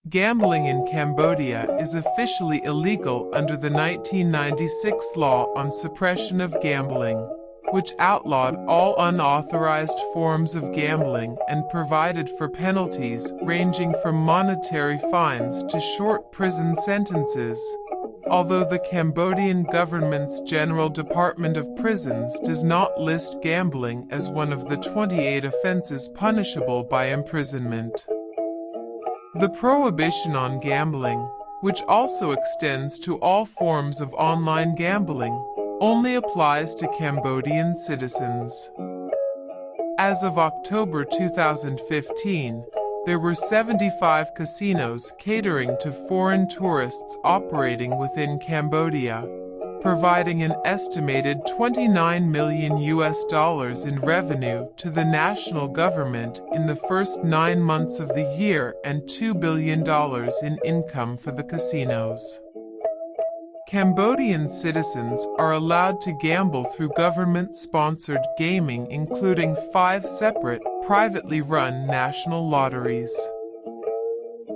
Gambling in Cambodia is officially illegal under the 1996 law on suppression of gambling, which outlawed all unauthorized forms of gambling and provided for penalties ranging from monetary fines to short prison sentences. Although the Cambodian government's General Department of Prisons does not list gambling as one of the 28 offenses punishable by imprisonment. The prohibition on gambling, which also extends to all forms of online gambling, only applies to Cambodian citizens. As of October 2015, there were 75 casinos catering to foreign tourists operating within Cambodia, providing an estimated $29 million in revenue to the national government in the first 9 months of the year and $2 billion in income for the casinos. Cambodian citizens are allowed to gamble through government-sponsored gaming, including 5 separate, privately run national lotteries.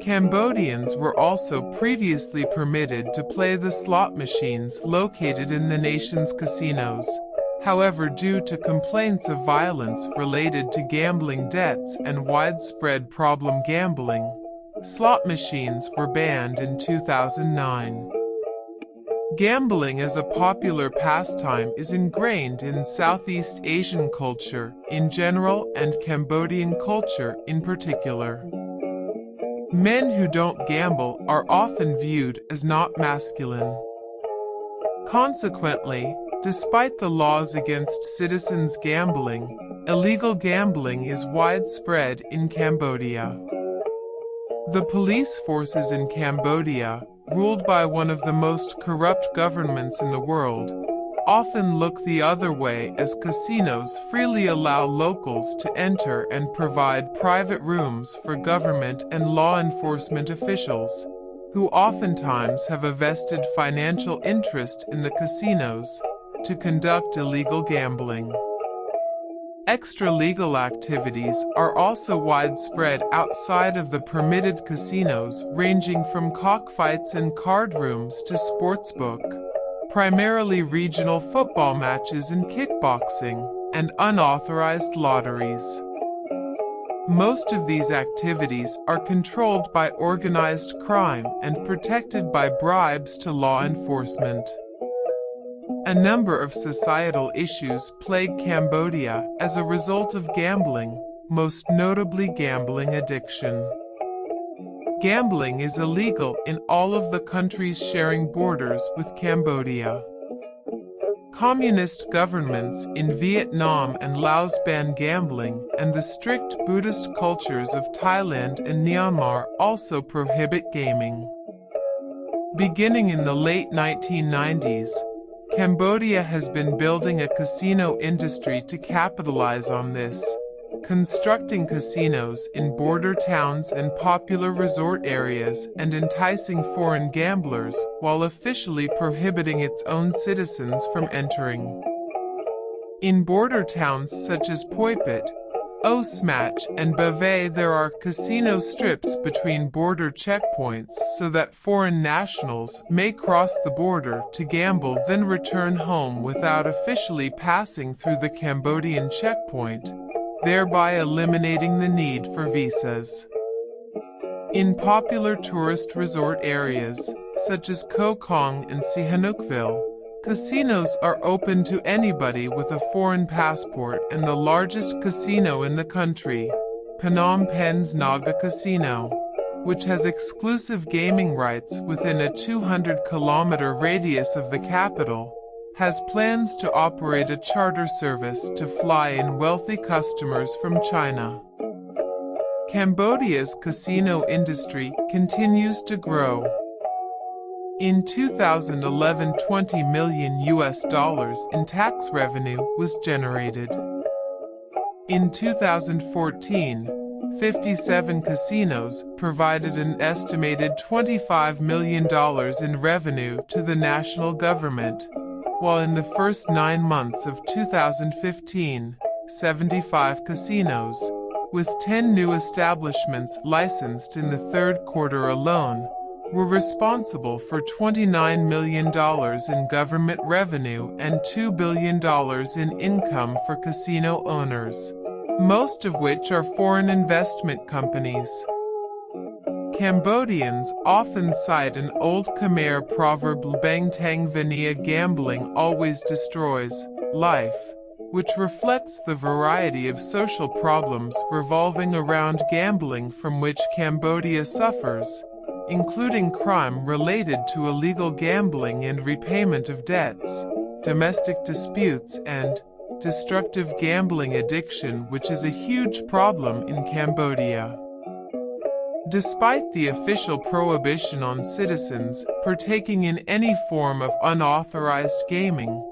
Cambodians were also previously permitted to play the slot machines located in the nation's casinos. However, due to complaints of violence related to gambling debts and widespread problem gambling, slot machines were banned in 2009. Gambling as a popular pastime is ingrained in Southeast Asian culture in general and Cambodian culture in particular. Men who don't gamble are often viewed as not masculine. Consequently, despite the laws against citizens gambling, illegal gambling is widespread in Cambodia. The police forces in Cambodia, ruled by one of the most corrupt governments in the world, often look the other way as casinos freely allow locals to enter and provide private rooms for government and law enforcement officials, who oftentimes have a vested financial interest in the casinos, to conduct illegal gambling. Extra-legal activities are also widespread outside of the permitted casinos, ranging from cockfights and card rooms to sportsbook, primarily regional football matches and kickboxing, and unauthorized lotteries. Most of these activities are controlled by organized crime and protected by bribes to law enforcement. A number of societal issues plague Cambodia as a result of gambling, most notably gambling addiction. Gambling is illegal in all of the countries sharing borders with Cambodia. Communist governments in Vietnam and Laos ban gambling, and the strict Buddhist cultures of Thailand and Myanmar also prohibit gaming. Beginning in the late 1990s, Cambodia has been building a casino industry to capitalize on this, constructing casinos in border towns and popular resort areas and enticing foreign gamblers while officially prohibiting its own citizens from entering. In border towns such as Poipet, Osmatch, and Bavay, there are casino strips between border checkpoints so that foreign nationals may cross the border to gamble then return home without officially passing through the Cambodian checkpoint, thereby eliminating the need for visas. In popular tourist resort areas, such as Koh Kong and Sihanoukville, casinos are open to anybody with a foreign passport, and the largest casino in the country, Phnom Penh's Naga Casino, which has exclusive gaming rights within a 200-kilometer radius of the capital, has plans to operate a charter service to fly in wealthy customers from China. Cambodia's casino industry continues to grow. In 2011, $20 million in tax revenue was generated. In 2014, 57 casinos provided an estimated $25 million in revenue to the national government, while in the first 9 months of 2015, 75 casinos, with 10 new establishments licensed in the third quarter alone, were responsible for $29 million in government revenue and $2 billion in income for casino owners, most of which are foreign investment companies. Cambodians often cite an old Khmer proverb "Bang Tang Vania, gambling always destroys life," which reflects the variety of social problems revolving around gambling from which Cambodia suffers, including crime related to illegal gambling and repayment of debts, domestic disputes, and destructive gambling addiction, which is a huge problem in Cambodia. Despite the official prohibition on citizens partaking in any form of unauthorized gaming,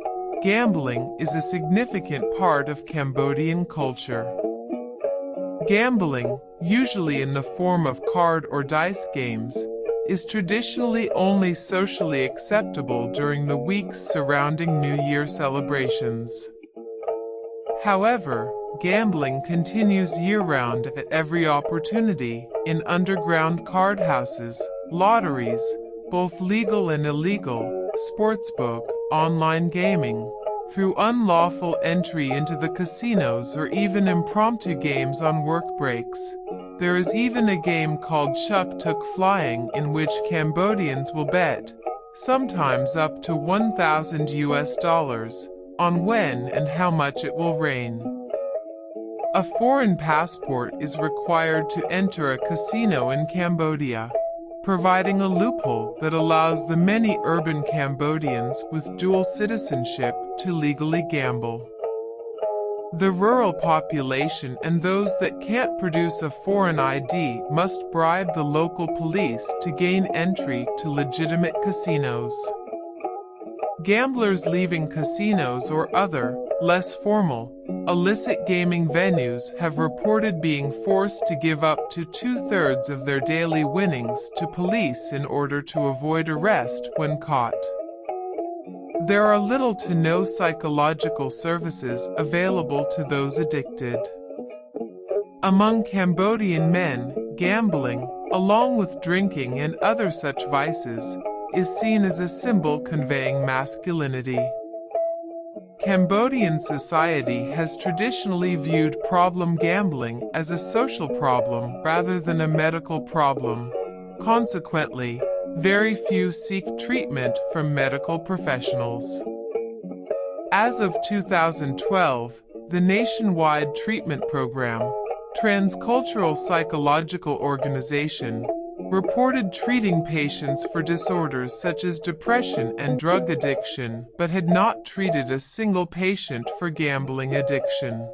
gambling is a significant part of Cambodian culture. Gambling, usually in the form of card or dice games, is traditionally only socially acceptable during the weeks surrounding New Year celebrations. However, gambling continues year-round at every opportunity, in underground card houses, lotteries, both legal and illegal, sportsbook, online gaming, through unlawful entry into the casinos, or even impromptu games on work breaks. There is even a game called Chuk Tuk Flying in which Cambodians will bet, sometimes up to $1,000, on when and how much it will rain. A foreign passport is required to enter a casino in Cambodia, providing a loophole that allows the many urban Cambodians with dual citizenship to legally gamble. The rural population and those that can't produce a foreign ID must bribe the local police to gain entry to legitimate casinos. Gamblers leaving casinos or other, less formal, illicit gaming venues have reported being forced to give up to 2/3 of their daily winnings to police in order to avoid arrest when caught. There are little to no psychological services available to those addicted. Among Cambodian men, gambling, along with drinking and other such vices, is seen as a symbol conveying masculinity. Cambodian society has traditionally viewed problem gambling as a social problem rather than a medical problem. Consequently, very few seek treatment from medical professionals. As of 2012, the nationwide treatment program, Transcultural Psychological Organization, reported treating patients for disorders such as depression and drug addiction, but had not treated a single patient for gambling addiction.